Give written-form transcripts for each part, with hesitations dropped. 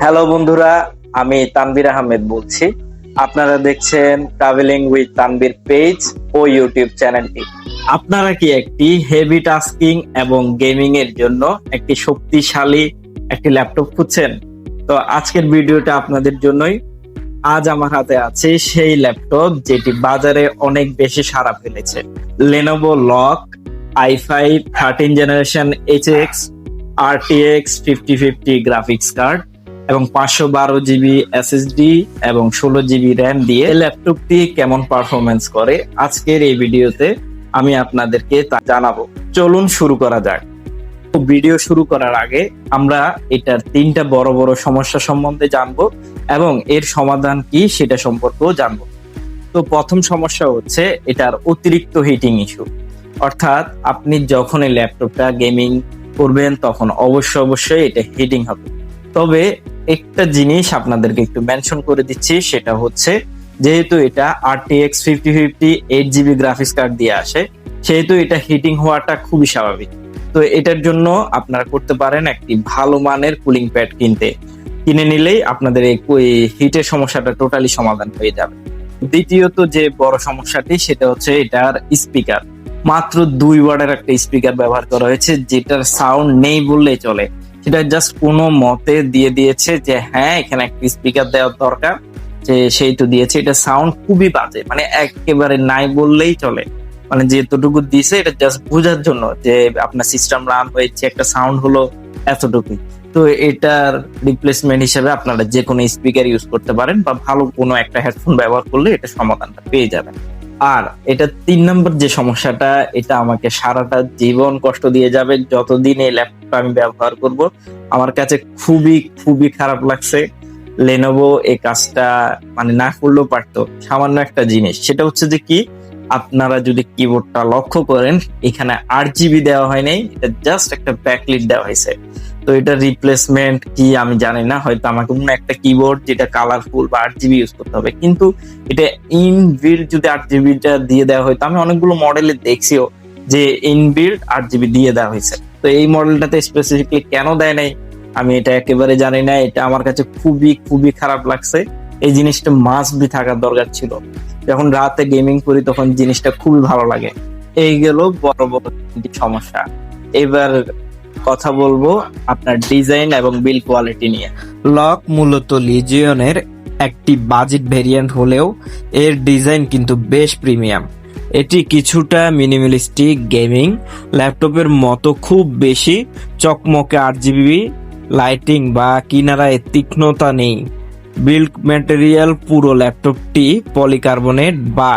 Hello বন্ধুরা, আমি তানভীর আহমেদ বলছি। আপনারা দেখছেন ট্রাভেলিং উইথ তানভীর পেজ ও ইউটিউব চ্যানেলটি। আপনারা কি একটি হেভি টাস্কিং এবং গেমিং এর জন্য একটি শক্তিশালী একটি ল্যাপটপ খুঁজছেন? তো আজকের ভিডিওটা আপনাদের জন্যই। আজ আমার হাতে আছে সেই ল্যাপটপ যেটি বাজারে অনেক বেশি সাড়া ফেলেছে। Lenovo lock i5 13 generation HX RTX 5050 graphics card এবং 512 জিবি SSD এবং 16 জিবি র্যাম দিয়ে এই ল্যাপটপটি কেমন পারফরমেন্স করে আজকের এই ভিডিওতে আমি আপনাদেরকে তা জানাবো। চলুন শুরু করা যাক। ভিডিও শুরু করার আগে আমরা এটার তিনটা বড় বড় সমস্যা সম্বন্ধে জানবো এবং এর সমাধান কি সেটা সম্পর্কেও জানবো। তো প্রথম সমস্যা হচ্ছে এটার অতিরিক্ত হিটিং ইস্যু। অর্থাৎ আপনি যখন এই ল্যাপটপটা গেমিং করবেন তখন অবশ্যই এটা হিটিং হবে। তবে একটা জিনিস আপনাদেরকে একটু মেনশন করে দিচ্ছি, সেটা হচ্ছে যেহেতু এটা RTX 5050 8 জিবি গ্রাফিক্স কার্ড দিয়ে আসে, সেহেতু এটা হিটিং হওয়াটা খুবই স্বাভাবিক। তো এটার জন্য আপনারা করতে পারেন একটি ভালো মানের কুলিং প্যাড কিনে নিলেই আপনাদের এই হিটের সমস্যাটা টোটালি সমাধান হয়ে যাবে। দ্বিতীয়ত যে বড় সমস্যাটি সেটা হচ্ছে এটার স্পিকার। মাত্র 2 ওয়াটের একটা স্পিকার ব্যবহার করা হয়েছে, যেটার সাউন্ড নেই বললেই চলে। সেটা জাস্ট কোনো মতে দিয়ে দিয়েছে যে হ্যাঁ এখানে একটা স্পিকার দেওয়ার দরকার, যে সেই তো দিয়েছে। এটা সাউন্ড খুবই বাজে, মানে একেবারে নাই বললেই চলে। মানে যেতটুকু দিয়েছে এটা জাস্ট বোঝার জন্য যে আপনার সিস্টেম রান হয়েছে, একটা সাউন্ড হলো, এতটুকুই। তো এটার রিপ্লেসমেন্ট হিসেবে আপনারা যে কোনো স্পিকার ইউজ করতে পারেন বা ভালো কোনো একটা হেডফোন ব্যবহার করলে এটা সমাধানটা পেয়ে যাবেন। আর এটা 3 নম্বর যে সমস্যাটা, এটা আমাকে সারাটা জীবন কষ্ট দিয়ে যাবে যতদিন এই ল্যাপটপ আমি ব্যবহার করব। আমার কাছে খুবই খারাপ লাগছে। লেনোভো এই কাজটা মানে না করলেও পারতো। সামান্য একটা জিনিস, সেটা হচ্ছে যে কি, আপনারা যদি কিবোর্ডটা লক্ষ্য করেন এখানে 8 জিবি দেওয়া হয় নাই, এটা জাস্ট একটা ব্যাকলিট দেওয়া হয়েছে। তো এটা রিপ্লেসমেন্ট কি আমি জানি না, হয়তো আমাকে অন্য একটা কিবোর্ড যেটা কালারফুল বা 8 জিবি ইউজ করতে হবে। কিন্তু এটা ইনবিল্ড যদি 8 জিবিটা দিয়ে দেওয়া হয়তো, আমি অনেকগুলো মডেলে দেখছিও যে ইনবিল্ড 8 জিবি দিয়ে দেওয়া হয়েছে। তো এই মডেলটাতে স্পেসিফিকলি কেন দেয় নাই আমি এটা একেবারে জানি না। এটা আমার কাছে খুবই খারাপ লাগছে। এই জিনিসটা মাস্ট বি থাকার দরকার ছিল। যখন রাতে গেমিং করি তখন জিনিসটা খুবই ভালো লাগে। এই গেল বড় সমস্যা। এবার কথা বলবো আপনার ডিজাইন এবং বিল্ড কোয়ালিটি নিয়ে। লক মূলত লিজিয়নের একটি বাজেট ভেরিয়েন্ট হলেও এর ডিজাইন কিন্তু বেশ প্রিমিয়াম। এটি কিছুটা মিনিমালিস্টিক গেমিং ল্যাপটপের মতো খুব বেশি চকমকে 8 জিবি লাইটিং বা কিনারায় তীক্ষ্ণতা নেই। বিল্ড ম্যাটেরিয়াল পুরো ল্যাপটপটি পলিকার্বনেট বা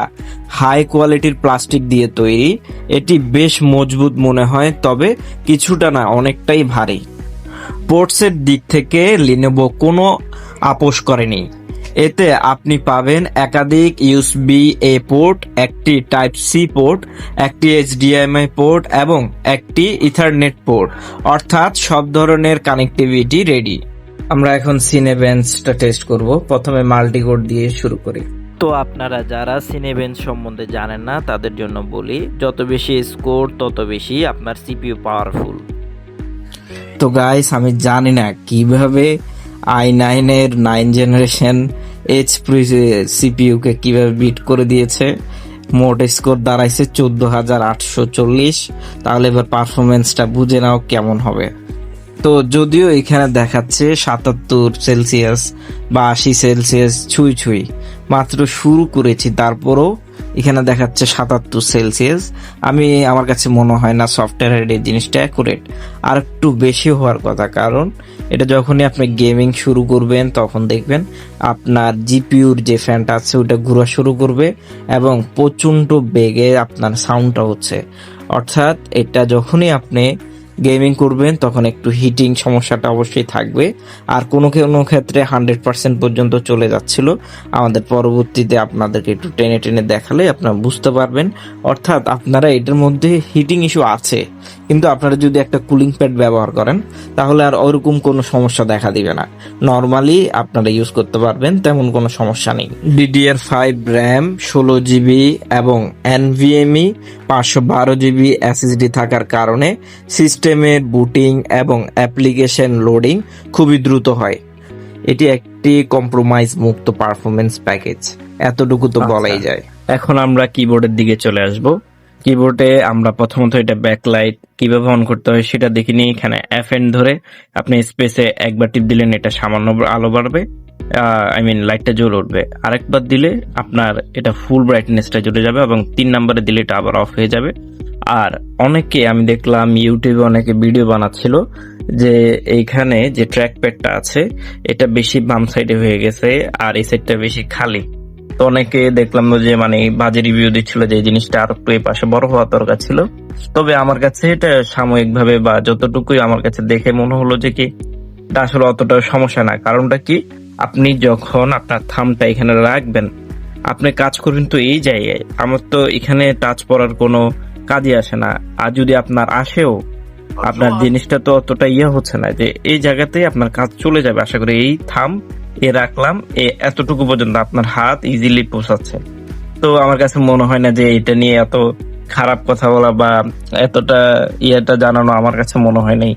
হাই কোয়ালিটির প্লাস্টিক দিয়ে তৈরি। এটি বেশ মজবুত মনে হয়, তবে কিছুটা না, অনেকটাই ভারী। পোর্টসের দিক থেকে লিনোভো কোনো আপোষ করেনি। এতে আপনি পাবেন একাধিক USB-A পোর্ট, একটি Type-C পোর্ট, একটি HDMI পোর্ট এবং একটি ইথারনেট পোর্ট, অর্থাৎ সব ধরনের কানেক্টিভিটি রেডি। আমরা এখন সিনেবেঞ্চটা টেস্ট করব। প্রথমে মাল্টিকোর দিয়ে শুরু করি। তো আপনারা যারা সিনেবেঞ্চ সম্বন্ধে জানেন না তাদের জন্য বলি, যত বেশি স্কোর তত বেশি আপনার CPU পাওয়ারফুল। তো গাইস, আমি জানি না কিভাবে i9 এর 9 জেনারেশন CPU কে কিভাবে বিট করে দিয়েছে। মোট স্কোর দাঁড়াইছে 14,840। তাহলে এবার পারফরমেন্সটা বুঝে নাও কেমন হবে। তো যদিও এখানে দেখাচ্ছে 77 সেলসিয়াস বা 80 সেলসিয়াস ছুঁই মাত্র শুরু করেছি, তারপরও এখানে দেখাচ্ছে 77 সেলসিয়াস। আমার কাছে মনে হয় না সফটওয়্যারের এই জিনিসটা অ্যাকুরেট। আর একটু বেশি হওয়ার কথা, কারণ এটা যখনই আপনি গেমিং শুরু করবেন তখন দেখবেন আপনার জিপিইউর যে ফ্যানটা আছে ওটা ঘোরা শুরু করবে এবং প্রচন্ড বেগে আপনার সাউন্ডটা হচ্ছে। অর্থাৎ এটা যখনই আপনি গেমিং করবেন তখন একটু হিটিং সমস্যাটা অবশ্যই থাকবে। আর কোনো ক্ষেত্রে 100% পর্যন্ত চলে যাচ্ছিল। আমাদের পরবর্তীতে আপনাদেরকে একটু টেনে দেখালে আপনারা বুঝতে পারবেন। অর্থাৎ আপনারা এটার মধ্যে হিটিং ইস্যু আছে, কিন্তু আপনারা যদি একটা কুলিং প্যাড ব্যবহার করেন তাহলে আর ওরকম কোনো সমস্যা দেখা দিবে না। নর্মালি আপনারা ইউজ করতে পারবেন, তেমন কোনো সমস্যা নেই। DDR5 র্যাম, 16 জিবি এবং NVMe 512 জিবি SSD থাকার কারণে সিস্টেমের বুটিং এবং অ্যাপ্লিকেশন লোডিং খুবই দ্রুত হয়। এটি একটি কম্প্রোমাইজ মুক্ত পারফরমেন্স প্যাকেজ, এতটুকু তো বলাই যায়। এখন আমরা কিবোর্ডের দিকে চলে আসব। কিবোর্ডে আমরা প্রথমত এটা ব্যাকলাইট কিভাবে অন করতে হয় সেটা দেখে নিই। এখানে FN ধরে আপনি স্পেসে একবার টিপ দিলেন এটা সামান্য আলো বাড়বে, লাইটটা জ্বলে উঠবে। আরেকবার দিলে আপনার এটা ফুল ব্রাইটনেসটা জ্বলে যাবে এবং 3 নম্বরে দিলে এটা আবার অফ হয়ে যাবে। আর অনেকে আমি দেখলাম ইউটিউবে অনেকে ভিডিও বানাচ্ছিল যে এইখানে যে ট্র্যাক প্যাডটা আছে এটা বেশি বাম সাইডে হয়ে গেছে আর এই সাইডটা বেশি খালি। তো অনেকে দেখলাম যে বাজে রিভিউ দিচ্ছিল যে এই জিনিসটা আরো একটু এই পাশে বড় হওয়া দরকার ছিল। তবে আমার কাছে এটা সাময়িকভাবে বা যতটুকুই আমার কাছে দেখে মনে হলো যে কি এটা আসলে অতটা সমস্যা না। কারণটা কি, আপনি যখন আপনার থামটা এখানে রাখবেন আপনি কাজ করবেন তো এই জায়গায়, আমার তো এখানে টাচ করার কোনো কাজই আসে না। আর যদি আপনার আসেও আপনার জিনিসটা তো অতটা হচ্ছে না যে এই জায়গাতেই আপনার কাজ চলে যাবে। আশা করি এই থাম রাখলাম এতটুকু পর্যন্ত আপনার হাত ইজিলি পৌঁছাচ্ছে। তো আমার কাছে মনে হয় না যে এটা নিয়ে এত খারাপ কথা বলা বা এতটা জানানো আমার কাছে মনে হয় নাই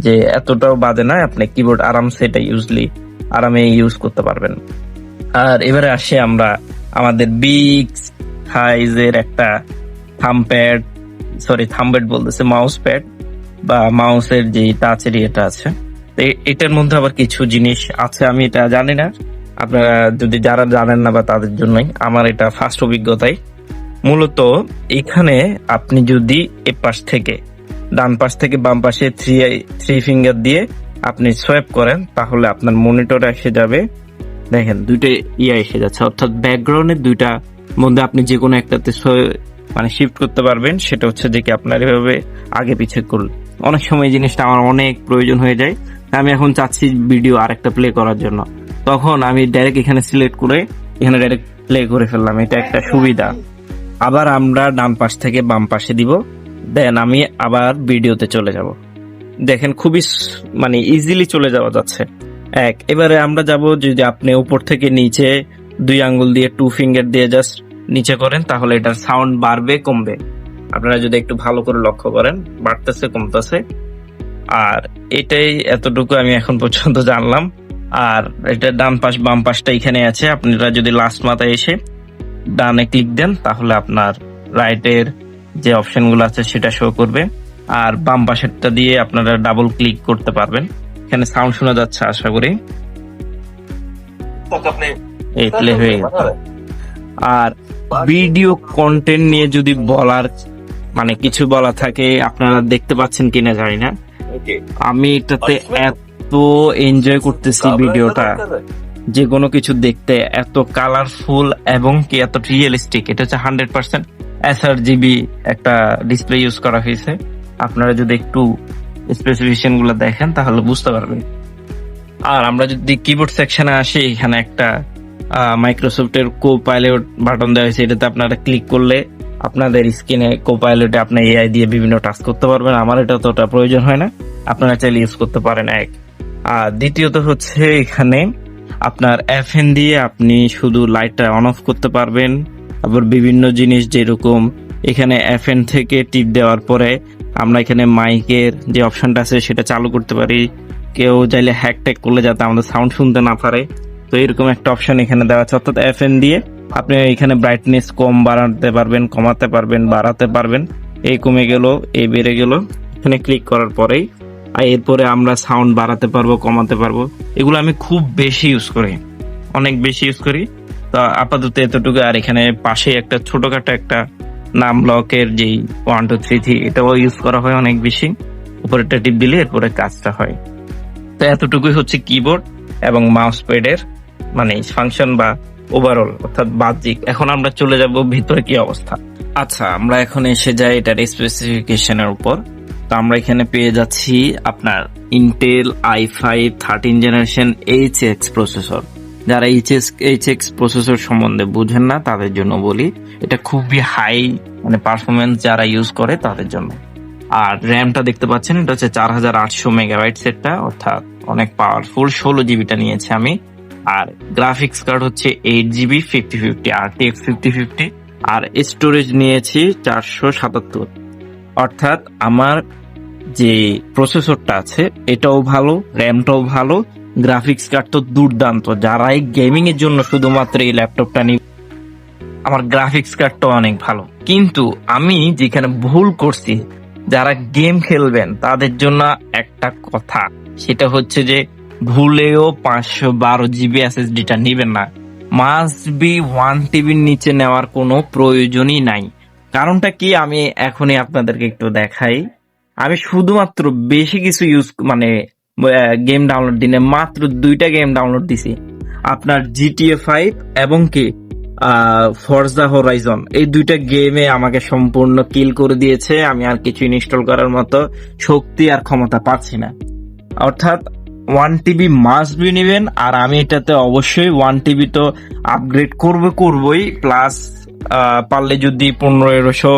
যে এতটাও বাজে না। আপনি কিবোর্ড আরামসে এটা আরামে ইউজ করতে পারবেন। আর এবারে আসি আমরা আমাদের বিগ সাইজের একটা থাম্বপ্যাড বলতেছে মাউস প্যাড বা মাউসের যে টাচের এটা আছে। এটার মধ্যে আবার কিছু জিনিস আছে আমি এটা জানি না, আপনারা যদি যারা জানেন না বা তাদের জন্যই আমার এটা ফার্স্ট অভিজ্ঞতাই। মূলত এখানে আপনি যদি ডান পাশ থেকে বাম পাশে থ্রি ফিঙ্গার দিয়ে আপনি সোয়াইপ করেন তাহলে আপনার মনিটরে এসে যাবে। দেখেন দুইটা এসে যাচ্ছে, অর্থাৎ ব্যাকগ্রাউন্ডের দুইটা মধ্যে আপনি যে কোনো একটাতে শিফট করতে পারবেন। সেটা হচ্ছে যে কি আপনার এভাবে আগে পিছে করলে অনেক সময় জিনিসটা আমার অনেক প্রয়োজন হয়ে যায়। আমি এখন চাচ্ছি ভিডিও আরেকটা প্লে করার জন্য, তখন আমি ডাইরেক্ট এখানে সিলেক্ট করে এখানে ডাইরেক্ট প্লে করে ফেললাম, এটা একটা সুবিধা। আবার আমরা ডান পাশ থেকে বাম পাশে দিব, দেন আমি আবার ভিডিওতে চলে যাব। দেখেন খুবই ইজিলি চলে যাওয়া যাচ্ছে। এবারে আমরা যাব, যদি আপনি উপর থেকে নিচে 2 আঙ্গুল দিয়ে 2 ফিঙ্গার দিয়ে জাস্ট নিচে করেন তাহলে এটার সাউন্ড বাড়বে কমবে। আপনারা যদি একটু ভালো করে লক্ষ্য করেন বাড়তেছে কমতেছে। আর এটাই এতটুকু আমি এখন পর্যন্ত জানলাম। আর এটা ডান পাশ বাম পাশটা এখানে আছে, আপনারা যদি লাস্ট মাথায় এসে ডানে ক্লিক দেন তাহলে আপনার রাইটের যে অপশনগুলো আছে সেটা শো করবে। আর বাম পাশেরটা দিয়ে আপনারা ডাবল ক্লিক করতে পারবেন। এখানে সাউন্ড শোনা যাচ্ছে আশা করি, এই প্লে হয়ে গেছে। আর ভিডিও কন্টেন্ট নিয়ে যদি বলার কিছু বলা থাকে, আপনারা দেখতে পাচ্ছেন কিনা জানি না, আমি এটাতে এত এনজয় করতেছি ভিডিওটা, যে কোনো কিছু দেখতে এত কালারফুল এবং কি এত রিয়েলিস্টিক। এটা হচ্ছে 100% sRGB একটা ডিসপ্লে ইউজ করা হয়েছে। আপনারা যদি একটু স্পেসিফিকেশন গুলো দেখেন তাহলে বুঝতে পারবেন। আর আমরা যদি কিবোর্ড সেকশনে আসি, এখানে একটা মাইক্রোসফটের কোপাইলট বাটন দেওয়া হয়েছে। এটাতে আপনারা ক্লিক করলে আপনাদের স্ক্রিনে কোপাইলটে আপনি AI দিয়ে বিভিন্ন টাস্ক করতে পারবেন। আমার এটা ততটা প্রয়োজন হয় না, আপনারা চাইলে ইউজ করতে পারেন। আর দ্বিতীয়ত হচ্ছে এখানে আপনার FN দিয়ে আপনি শুধু লাইটটা অন অফ করতে পারবেন। আবার বিভিন্ন জিনিস যেরকম এখানে FN থেকে টিপ দেওয়ার পরে আমরা এখানে মাইকের যে অপশনটা আছে সেটা চালু করতে পারি। কেউ চাইলে হ্যাক ট্যাক করলে যাতে আমাদের সাউন্ড শুনতে না পারে, তো এরকম একটা অপশন এখানে দেওয়া আছে। অর্থাৎ FN দিয়ে আপনি এখানে ব্রাইটনেস কম বাড়াতে পারবেন, কমাতে পারবেন, বাড়াতে পারবেন। এই কমে গেল, এই বেড়ে গেল, এখানে ক্লিক করার পরেই। আর এরপরে আমরা সাউন্ড বাড়াতে পারবো, কমাতে পারবো। এগুলো আমি খুব বেশি ইউজ করি, অনেক বেশি ইউজ করি। তো আপাতত এতটুকু। আর এখানে পাশে একটা ছোটখাটো একটা নাম লকের যেই 1 2 3 3 এটাও ইউজ করা হয় অনেক বেশি। উপরেরটা টিপ দিলে এরপরে কাজটা হয়। তো এতটুকুই হচ্ছে কিবোর্ড এবং মাউস প্যাডের ফাংশন বা ওভারঅল, অর্থাৎ বাহ্যিক। এখন আমরা চলে যাব ভিতরে কি অবস্থা। আচ্ছা, আমরা এখন এসে যাই এটার স্পেসিফিকেশনের উপর। তো আমরা এখানে পেয়ে যাচ্ছি আপনার Intel i5 13 generation HX processor. যারা HX প্রসেসর সম্বন্ধে বুঝেন না তাদের জন্য বলি, এটা খুবই হাই পারফরমেন্স যারা ইউজ করে তাদের জন্য। আর র্যামটা দেখতে পাচ্ছেন, এটা হচ্ছে 4800 মেগাবাইট সেটটা, অর্থাৎ অনেক পাওয়ারফুল। 16 জিবিটা নিয়েছি আমি। আর গ্রাফিক্স কার্ড হচ্ছে 8GB 5050 RTX 5050। আর স্টোরেজ নিয়েছি 477। অর্থাৎ আমার যে প্রসেসরটা আছে এটাও ভালো, র্যামটাও ভালো, গ্রাফিক্স কার্ড তো দুর্দান্ত। যারা এই গেমিং এর জন্য শুধুমাত্র এই ল্যাপটপটা নিবে, আমার গ্রাফিক্স কার্ডটা অনেক ভালো। কিন্তু আমি যেখানে ভুল করছি, যারা গেম খেলবেন তাদের জন্য একটা কথা, সেটা হচ্ছে যে ভুলেও 512 GB SSD-টা নিবেন না। মাস্ট বি 1 TB নিচে নেওয়ার কোনো প্রয়োজনই নাই। কারণটা কি আমি এখনই আপনাদেরকে একটু দেখাই। আমি শুধুমাত্র বেশি কিছু গেম ডাউনলোড দিনে মাত্র 2টা গেম ডাউনলোড দিছি, আপনার GTA 5 এবং কি ফরজা হরাইজন। এই 2টা গেমে আমাকে সম্পূর্ণ কিল করে দিয়েছে। আমি আর কিছু ইনস্টল করার মতো শক্তি আর ক্ষমতা পাচ্ছি না। অর্থাৎ 1 TB মাস্ট বি নেবেন। আর আমি এটাতে অবশ্যই 1 TB তো আপগ্রেড করবই, প্লাস পারলে যদি 1500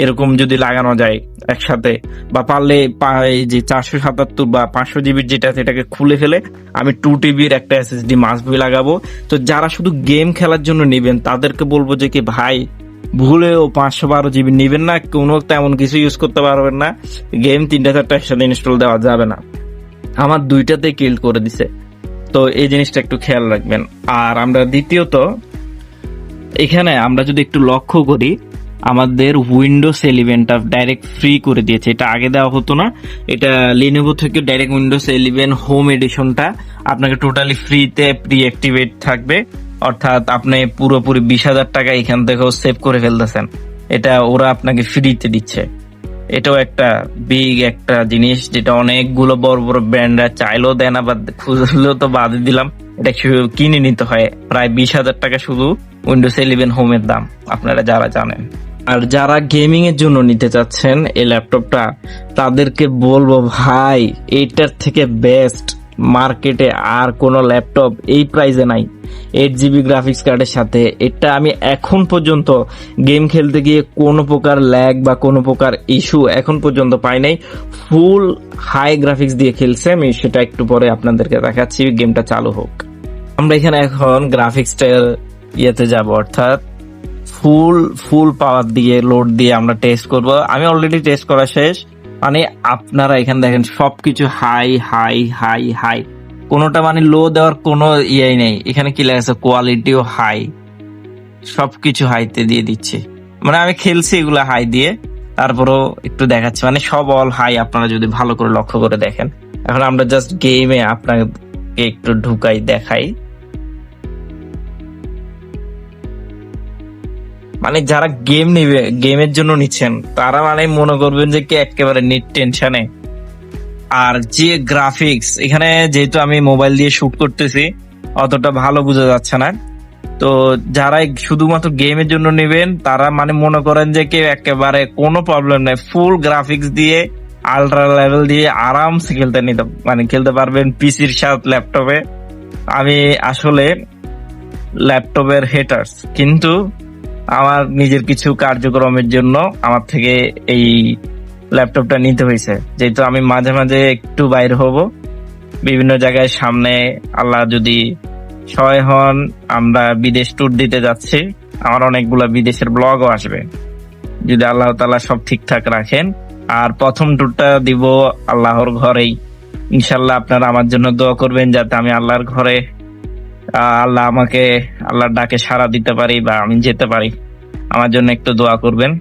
এরকম যদি লাগানো যায় একসাথে, বা পারলে এই যে 477 বা 500 GB যেটা সেটাকে খুলে ফেলে আমি 2 TB একটা SSD মাস্ট বি লাগাবো। তো যারা শুধু গেম খেলার জন্য নেবেন তাদেরকে বলবো যে কি ভাই, ভুলেও 512 GB নেবেন না। কোনো তেমন কিছু ইউজ করতে পারবেন না, গেম 3-4টা একসাথে ইনস্টল দেওয়া যাবে না। আমার 2টাতে কিল করে দিছে। তো এই জিনিসটা একটু খেয়াল রাখবেন। আর আমরা দ্বিতীয়ত, এখানে আমরা যদি একটু লক্ষ্য করি, আমাদের উইন্ডোজ 11টা ডাইরেক্ট ফ্রি করে দিয়েছে। এটা আগে দেওয়া হতো না। এটা লিনোভো থেকে ডাইরেক্ট উইন্ডোজ 11 হোম এডিশনটা আপনাকে টোটালি ফ্রিতে প্রি অ্যাক্টিভেট থাকবে। অর্থাৎ আপনি পুরোপুরি 20,000 টাকা এখান থেকেও সেভ করে ফেলতেছেন। এটা ওরা আপনাকে ফ্রিতে দিচ্ছে। এটাও একটা বিগ একটা জিনিস, যেটা অনেকগুলো বড় বড় ব্র্যান্ডরা চাইলেও দেয় না, বা খুঁজলেও তো বাদে দিলাম। এটা কিনে নিতে হয় প্রায় 20,000 টাকা শুধু উইন্ডোজ 11 হোমের দাম, আপনারা যারা জানেন। আর যারা গেমিং এর জন্য নিতে চাচ্ছেন এই ল্যাপটপটা, তাদেরকে বলবো ভাই, এইটার থেকে বেস্ট মার্কেটে আর কোনো ল্যাপটপ এই প্রাইসে নাই। 8 GB গ্রাফিক্স কার্ডের সাথে এটা আমি এখন পর্যন্ত গেম খেলতে গিয়ে কোনো প্রকার ল্যাগ বা কোনো প্রকার ইস্যু এখন পর্যন্ত পাই নাই। ফুল হাই গ্রাফিক্স দিয়ে খেলছে আমি, সেটা একটু পরে আপনাদেরকে দেখাচ্ছি, গেমটা চালু হোক। আমরা এখানে এখন গ্রাফিক্সটার ইয়েতে যাব, অর্থাৎ ফুল পাওয়ার দিয়ে লোড দিয়ে আমরা টেস্ট করব। আমি অলরেডি টেস্ট করা শেষ। মানে আপনারা এখানে দেখেন সবকিছু হাই হাই হাই হাই, কোনোটা লো দেওয়ার কোনো ইয়ে নেই। এখানে কি লেগেছে, কোয়ালিটিও হাই, সবকিছু হাইতে দিয়ে দিচ্ছে। আমি খেলছি এগুলা হাই দিয়ে, তারপরও একটু দেখাচ্ছি, সব অল হাই। আপনারা যদি ভালো করে লক্ষ্য করে দেখেন, এখন আমরা জাস্ট গেমে আপনাকে একটু ঢুকাই দেখাই। যারা গেম নিবে, গেমের জন্য নিচ্ছেন, তারা মনে করবেন যে কি একেবারে নিট টেনশনে। আর যে গ্রাফিক্স এখানে, যেহেতু আমি মোবাইল দিয়ে শুট করতেছি, অতটা ভালো বোঝা যাচ্ছে না। তো যারা শুধুমাত্র গেমের জন্য নেবেন, তারা মনে করেন যে কি একেবারে কোনো প্রবলেম নাই, ফুল গ্রাফিক্স দিয়ে আল্ট্রা লেভেল দিয়ে আরামসে খেলতে পারবেন পিসির সাথে ল্যাপটপে। আমি আসলে ল্যাপটপের হেটার্স, কিন্তু আমার নিজের কিছু কার্যক্রমের জন্য আমার থেকে এই ল্যাপটপটা নিতে হয়েছে। যেহেতু আমি মাঝে মাঝে একটু বাইরে হব বিভিন্ন জায়গায়, সামনে আল্লাহ যদি সহায় হন আমরা বিদেশ ট্যুর দিতে যাচ্ছি। আমার অনেকগুলা বিদেশের ব্লগও আসবে যদি আল্লাহ তাআলা সব ঠিকঠাক রাখেন। আর প্রথম ট্যুরটা দিব আল্লাহর ঘরেই। ইনশাল্লাহ আপনারা আমার জন্য দোয়া করবেন, যাতে আমি আল্লাহর ঘরে আল্লাহর ডাকে সাড়া দিতে পারি বা আমি যেতে পারি। আমার জন্য একটু দোয়া করবেন।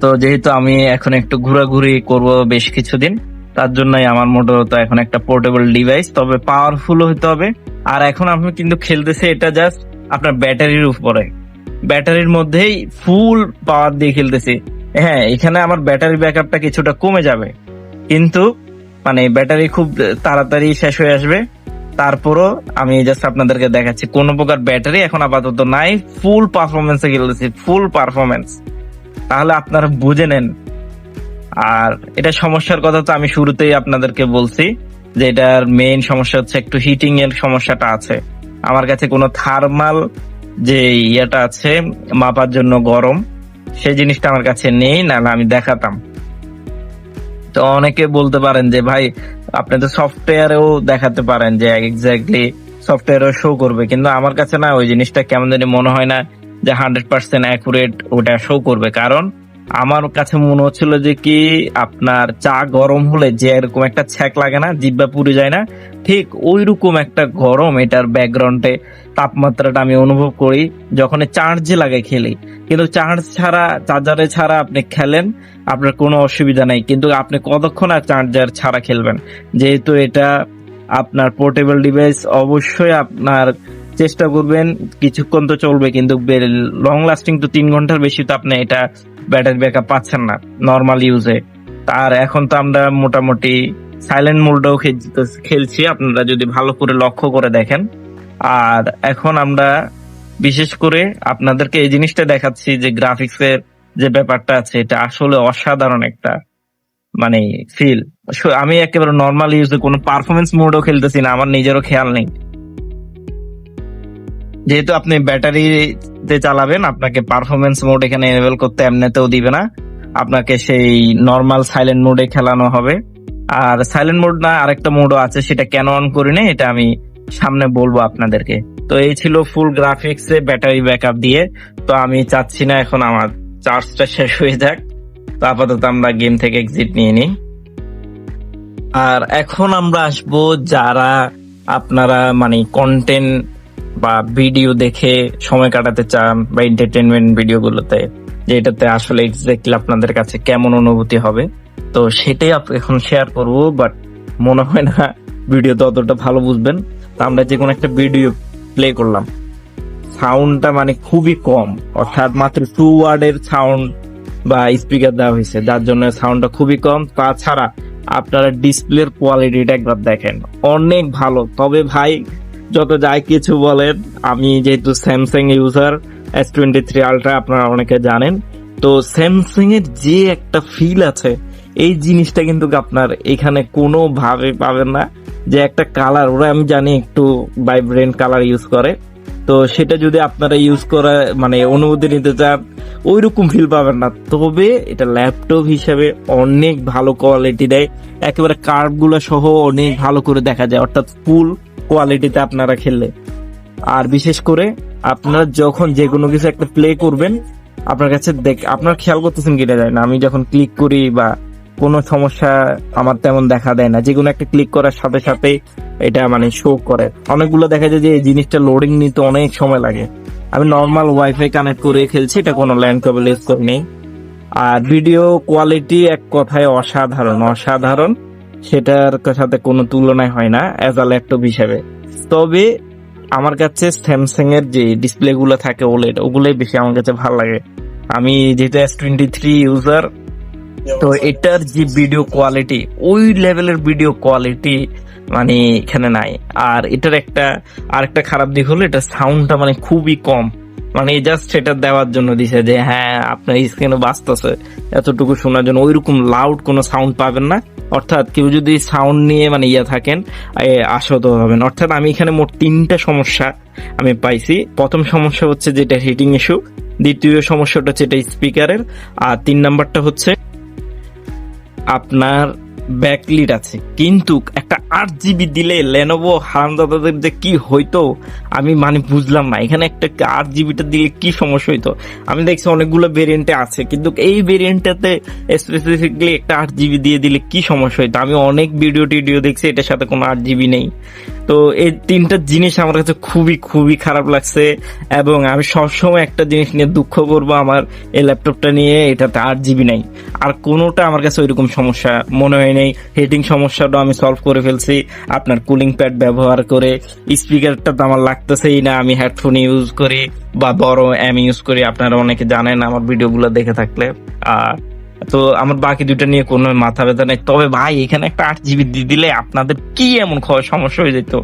তো যেহেতু আমি এখন একটু ঘোরাঘুরি করব বেশ কিছুদিন, তার জন্যই আমার মোটামুটি এখন একটা পোর্টেবল ডিভাইস, তবে পাওয়ারফুল হতে হবে। আর এখন আমি কিন্তু খেলতেছি এটা জাস্ট আপনার ব্যাটারির উপরে, ব্যাটারির মধ্যেই ফুল পাওয়ার দিয়ে খেলতেছি। হ্যাঁ, এখানে আমার ব্যাটারি ব্যাকআপটা কিছুটা কমে যাবে, কিন্তু ব্যাটারি খুব তাড়াতাড়ি শেষ হয়ে আসবে। তারপরও আমি জাস্ট আপনাদেরকে দেখাচ্ছি, কোনো প্রকার ব্যাটারি এখন আপাতত নাই, ফুল পারফরমেন্সে খেলতেছি, ফুল পারফরমেন্স। তাহলে আপনারা বুঝে নেন। আর এটা সমস্যার কথা তো আমি শুরুতেই আপনাদেরকে বলছি, যে এটার মেইন সমস্যা হচ্ছে একটু হিটিং এর সমস্যাটা আছে। আমার কাছে কোনো থার্মাল যে ইয়েটা আছে মাপার জন্য গরম, সেই জিনিসটা আমার কাছে নেই, না আমি দেখাতাম। তো অনেকে বলতে পারেন যে ভাই আপনি তো সফটওয়্যারেও দেখাতে পারেন যে এক্স্যাক্টলি সফটওয়্যারও শো করবে, কিন্তু আমার কাছে না ওই জিনিসটা কেমন জানি মনে হয় না যে 100% অ্যাকুরেট ওটা শো করবে। কারণ আমার কাছে মনে হচ্ছিল যে কি আপনার চা গরম হলে যে এরকম একটা ছ্যাক লাগে না, জিহ্বা পুড়ে যায় না, ঠিক ওইরকম একটা গরম এটার ব্যাকগ্রাউন্ডে তাপমাত্রাটা আমি অনুভব করি যখন চার্জে লাগে খেলি। কিন্তু চার্জ ছাড়া, চার্জারে ছাড়া আপনি খেলেন আপনার কোনো অসুবিধা নাই, কিন্তু আপনি কতক্ষণ আর চার্জার ছাড়া খেলবেন? যেহেতু এটা আপনার পোর্টেবল ডিভাইস, অবশ্যই আপনার চেষ্টা করবেন কিছুক্ষণ তো চলবে, কিন্তু লং লাস্টিং তো 3 ঘন্টার বেশি তো আপনি এটা ব্যাটারি ব্যাকআপ পাচ্ছেন না নর্মাল ইউজে। আর এখন তো আমরা মোটামুটি সাইলেন্ট মোডেও খেলছি, আপনারা যদি ভালো করে লক্ষ্য করে দেখেন। আর এখন আমরা বিশেষ করে আপনাদেরকে এই জিনিসটা দেখাচ্ছি যে গ্রাফিক্সের যে ব্যাপারটা আছে, এটা আসলে অসাধারণ একটা মানে ফিল। আমি একেবারে নর্মাল ইউজে কোনো পারফরমেন্স মোডও খেলতেছি না, আমার নিজেরও খেয়াল নেই। যেহেতু আপনি ব্যাটারিতে চালাবেন, আপনাকে পারফরমেন্স মোড এখানে এনেবল করতে এমনিতেও দিবে না, আপনাকে সেই নর্মাল সাইলেন্ট মোডে খেলানো হবে। আর সাইলেন্ট মোড না, আরেকটা মোডও আছে, সেটা কেন অন করি না এটা আমি সামনে বলবো আপনাদেরকে। তো এই ছিল ফুল গ্রাফিক্সে ব্যাটারি ব্যাকআপ দিয়ে। তো আমি চাচ্ছি না এখন আমার চার্জটা শেষ হয়ে যাক, তো আপাতত আমরা গেম থেকে এক্সিট নিয়ে নিই। আর এখন আমরা আসবো যারা আপনারা মানে কন্টেন্ট বা ভিডিও দেখে সময় কাটাতে চান বা এন্টারটেনমেন্ট ভিডিওগুলোতে, যেটাতে আসলে এক্স্যাক্টলি আপনাদের কাছে কেমন অনুভূতি হবে, তো সেটাই এখন শেয়ার করব। বাট মনে হয় না ভিডিও তো অতটা ভালো বুঝবেন। তো আমরা যে কোনো একটা ভিডিও প্লে করলাম, সাউন্ডটা মানে খুবই কম, অর্থাৎ মাত্র 2 ওয়ার্ডের সাউন্ড বা স্পিকার দেওয়া হয়েছে, যার জন্য সাউন্ডটা খুবই কম। তাছাড়া আপনারা ডিসপ্লের কোয়ালিটিটা একবার দেখেন, অনেক ভালো। তবে ভাই যত যাই কিছু বলেন, আমি যেহেতু স্যামসাং ইউজার, S23 আলট্রা আপনারা অনেকে জানেন, তো স্যামসাং এর যে একটা ফিল আছে এই জিনিসটা কিন্তু আপনার এখানে কোনো ভাবে পাবেন না। যে একটা কালার, ওরা আমি জানি একটু ভাইব্রেন্ট কালার ইউজ করে, তো সেটা যদি আপনারা ইউজ করে মানে অনুমতি নিতে চান, ওইরকম ফিল পাবেন না। তবে এটা ল্যাপটপ হিসেবে অনেক ভালো কোয়ালিটি দেয়, একেবারে কার্ভ গুলো সহ অনেক ভালো করে দেখা যায়, অর্থাৎ ফুল কোয়ালিটিতে আপনারা খেললে। আর বিশেষ করে আপনারা যখন যে কোনো কিছু একটা প্লে করবেন, আপনার কাছে আপনার খেয়াল করতেছেন কিনা যায় না, আমি যখন ক্লিক করি বা কোনো সমস্যা আমার তেমন দেখা দেয় না, যে কোনো একটা ক্লিক করার সাথে সাথে এটা মানে শো করে। অনেকগুলো দেখা যায় যে এই জিনিসটা লোডিং নিতে অনেক সময় লাগে। আমি নর্মাল ওয়াইফাই কানেক্ট করে খেলছি, এটা কোনো ল্যান্ড কেবল ইউজ করি নেই। আর ভিডিও কোয়ালিটি এক কথায় অসাধারণ, অসাধারণ, সেটার সাথে কোনো তুলনায় হয় না অ্যাজ আ ল্যাপটপ হিসেবে। তবে আমার কাছে স্যামসাং এর যে ডিসপ্লে গুলো থাকে ওলেড, ওগুলোই বেশি আমার কাছে ভালো লাগে। আমি যেহেতু S23 ইউজার, তো এটার যে ভিডিও কোয়ালিটি, ওই লেভেলের ভিডিও কোয়ালিটি মানে এখানে নাই। আর এটার আরেকটা খারাপ দিক হলো এটা সাউন্ডটা মানে খুবই কম, মানে জাস্ট এটা দেওয়ার জন্য দিছে যে হ্যাঁ আপনার স্ক্রিনে বাজতেছে এতটুকু শোনার জন্য, ওইরকম লাউড কোনো সাউন্ড পাবেন না। অর্থাৎ কেউ যদি সাউন্ড নিয়ে মানে থাকেন, আশাহত হবেন। অর্থাৎ আমি এখানে মোট 3টা সমস্যা আমি পাইছি। প্রথম সমস্যা হচ্ছে যেটা হিটিং ইস্যু, দ্বিতীয় সমস্যাটা হচ্ছে এটা স্পিকারের, আর 3 নাম্বারটা হচ্ছে আপনার ব্যাকলিট আছে। কিন্তু একটা 8GB দিলে লেনোভো হারামজাদাদের যে কি হইতো আমি মানে বুঝলাম না, এখানে একটা 8GBটা দিলে কি সমস্যা হইতো। আমি দেখছি অনেকগুলো ভেরিয়েন্টে আছে, কিন্তু এই ভেরিয়েন্টটাতে স্পেসিফিকলি একটা 8GB দিয়ে দিলে কি সমস্যা হইতো। আমি অনেক ভিডিও দেখছি, এটার সাথে কোনো 8GB নেই। তো এই 3টা জিনিস আমার কাছে খুবই খুবই খারাপ লাগছে, এবং আমি সবসময় একটা জিনিস নিয়ে দুঃখ করবো, আমার এই ল্যাপটপটা নিয়ে এটাতে 8GB নাই। আর কোনোটা আমার কাছে ওইরকম সমস্যা মনে হয় নেই। হিটিং সমস্যাটা আমি সলভ করে ফেলছি আপনার কুলিং প্যাড ব্যবহার করে। স্পিকারটা তো আমার লাগতেছেই না, আমি হেডফোন ইউজ করি বা বড় ইউজ করি, আপনারা অনেকে জানেন আমার ভিডিওগুলো দেখে থাকলে। তো আমার বাকি 2টা নিয়ে কোনো মাথা ব্যথা নেই। তবে ভাই এখানে একটা 8GB দিয়ে দিলে আপনাদের কি এমন সমস্যা হয়ে যেত,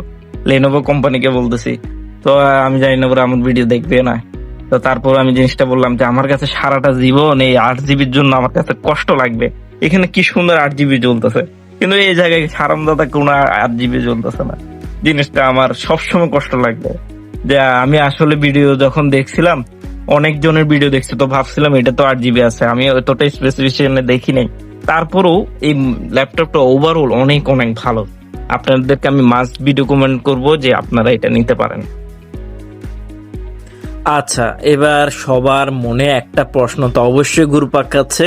লেনোভো কোম্পানিকে বলতেছি। তো আমি জানি না ওরা আমার ভিডিও দেখবে না, তো তারপর আমি জিনিসটা বললাম যে আমার কাছে সারাটা জীবন এই 8GBর জন্য আমার কাছে কষ্ট লাগবে। এখানে কি সুন্দর 8GB চলতেছে, কিন্তু এই জায়গায় হারামজাদা কোনো 8GB চলতেছে না। জিনিসটা আমার সবসময় কষ্ট লাগবে। যে আমি আসলে ভিডিও যখন দেখছিলাম, অনেক জনের ভিডিও দেখছি, তো ভাবছিলাম এটা তো 8GB আছে, আমি অতটা স্পেসিফিকেশনে দেখি নাই। তারপরেও এই ল্যাপটপটা ওভারঅল অনেক অনেক ভালো। আপনাদেরকে আমি মাস্ট বি রিকমেন্ড করবো যে আপনারা এটা নিতে পারেন। আচ্ছা, এবার সবার মনে একটা প্রশ্ন তো অবশ্যই ঘুরপাক খাচ্ছে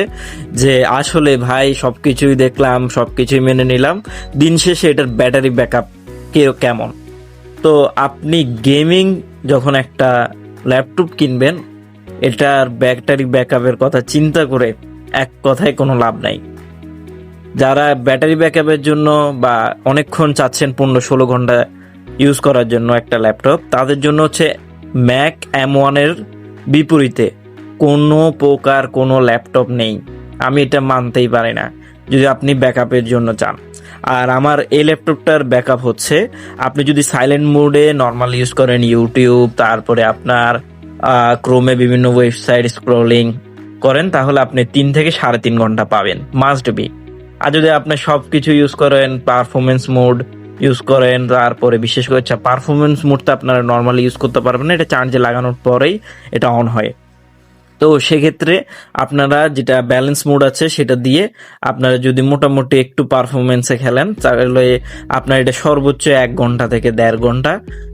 যে আসলে ভাই সবকিছুই দেখলাম, সবকিছুই মেনে নিলাম, দিন শেষে এটার ব্যাটারি ব্যাকআপ কেমন? তো আপনি গেমিং যখন একটা ল্যাপটপ কিনবেন, এটার ব্যাটারি ব্যাকআপের কথা চিন্তা করে এক কথায় কোনো লাভ নাই। যারা ব্যাটারি ব্যাকআপের জন্য বা অনেকক্ষণ চাচ্ছেন 15-16 ঘন্টা ইউজ করার জন্য একটা ল্যাপটপ, তাদের জন্য হচ্ছে ম্যাক M1 এর বিপরীতে কোনো প্রকার কোনো ল্যাপটপ নেই। আমি এটা মানতেই পারি না যদি আপনি ব্যাকআপের জন্য চান। আর আমার এই ল্যাপটপটার ব্যাকআপ হচ্ছে, আপনি যদি সাইলেন্ট মোডে নর্মাল ইউজ করেন, ইউটিউব, তারপরে আপনার ক্রোমে বিভিন্ন ওয়েবসাইট স্ক্রলিং করেন, তাহলে আপনি 3 থেকে 3.5 ঘন্টা পাবেন, মাস্ট বি। আর যদি আপনি সবকিছু ইউজ করেন, পারফরমেন্স মোড ইউজ করেন, তারপরে বিশেষ করে পারফরমেন্স মোডটা আপনারা নর্মালি ইউজ করতে পারবেন না, এটা চার্জে লাগানোর পরেই এটা অন হয়। তো সেক্ষেত্রে আপনারা যেটা ব্যালেন্স মোড আছে সেটা দিয়ে আপনারা যদি মোটামুটি একটু পারফরমেন্সে খেলেন, তাহলে আপনার এটা সর্বোচ্চ 1 ঘন্টা থেকে 1.5 ঘন্টা,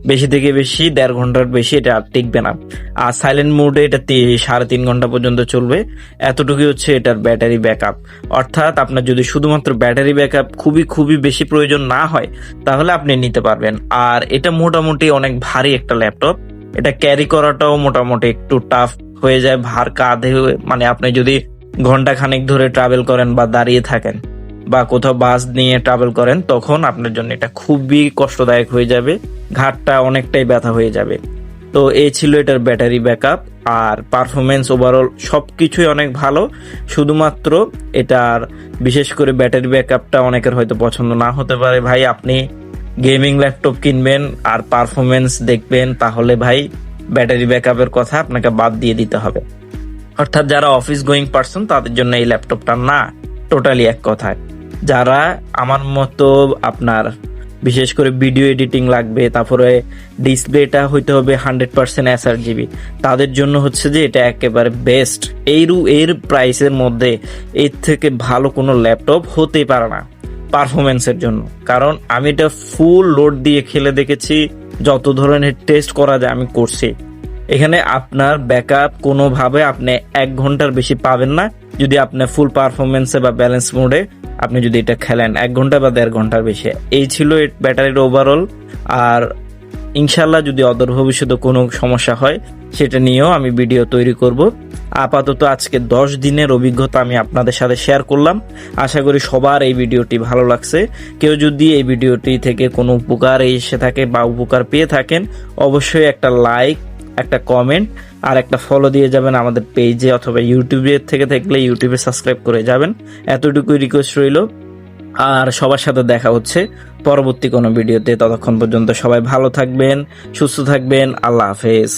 বেশি থেকে বেশি 1.5 ঘন্টার বেশি এটা আর টিকবে না। আর সাইলেন্ট মোডে এটা 3.5 ঘন্টা পর্যন্ত চলবে। এতটুকুই হচ্ছে এটার ব্যাটারি ব্যাকআপ। অর্থাৎ আপনার যদি শুধুমাত্র ব্যাটারি ব্যাকআপ খুবই খুবই বেশি প্রয়োজন না হয়, তাহলে আপনি নিতে পারবেন। আর এটা মোটামুটি অনেক ভারী একটা ল্যাপটপ, এটা ক্যারি করাটাও মোটামুটি একটু টাফ হয়ে যায়, ভার কাঁধে, মানে আপনি যদি ঘন্টা খানেক ধরে ট্রাভেল করেন বা দাঁড়িয়ে থাকেন বা কোথাও বাস নিয়ে ট্রাভেল করেন, তখন আপনার জন্য এটা খুবই কষ্টদায়ক হয়ে যাবে, ঘাটটা অনেকটাই ব্যথা হয়ে যাবে। তো এই ছিল এটার ব্যাটারি ব্যাকআপ। আর পারফরমেন্স ওভারঅল সবকিছুই অনেক ভালো, শুধুমাত্র এটার বিশেষ করে ব্যাটারি ব্যাকআপটা অনেকের হয়তো পছন্দ না হতে পারে। ভাই আপনি গেমিং ল্যাপটপ কিনবেন আর পারফরমেন্স দেখবেন, তাহলে ভাই ব্যাটারি ব্যাকআপের কথা আপনাকে বাদ দিয়ে দিতে হবে। অর্থাৎ যারা অফিস গোয়িং পারসন তাদের জন্য এই ল্যাপটপটা না, টোটালি এক কথায়। যারা আমার মতো আপনার বিশেষ করে ভিডিও এডিটিং লাগবে, তারপরে ডিসপ্লেটা হইতে হবে 100% sRGB, তাদের জন্য হচ্ছে যে এটা একেবারে বেস্ট। এর প্রাইসের মধ্যে এর থেকে ভালো কোনো ল্যাপটপ হতেই পারে না পারফরমেন্সের জন্য। কারণ আমি এটা ফুল লোড দিয়ে খেলে দেখেছি, যত ধরনের টেস্ট করা যায় আমি করছি। এখানে আপনার ব্যাকআপ কোনোভাবে আপনি 1 ঘন্টার বেশি পাবেন না যদি আপনি ফুল পারফরমেন্সে বা ব্যালেন্স মোডে আপনি যদি এটা খেলেন 1 ঘন্টা বা 1.5 ঘন্টার বেশি। এই ছিল ব্যাটারির ওভারঅল। আর ইনশাল্লাহ যদি অদূর ভবিষ্যতে কোনো সমস্যা হয় সেটা নিয়েও আমি ভিডিও তৈরি করব। আপাতত আজকে 10 দিনের অভিজ্ঞতা আমি আপনাদের সাথে শেয়ার করলাম। আশা করি সবার এই ভিডিওটি ভালো লাগছে। কেউ যদি এই ভিডিওটি থেকে কোনো উপকার এসে থাকে বা উপকার পেয়ে থাকেন, অবশ্যই একটা লাইক, একটা কমেন্ট আর একটা ফলো দিয়ে যাবেন আমাদের পেজে, অথবা ইউটিউবে থেকে থাকলে ইউটিউবে সাবস্ক্রাইব করে যাবেন। এতটুকুই রিকোয়েস্ট রইল। আর সবার সাথে দেখা হচ্ছে পরবর্তী কোনো ভিডিওতে। ততক্ষণ পর্যন্ত সবাই ভালো থাকবেন, সুস্থ থাকবেন। আল্লাহ হাফেজ।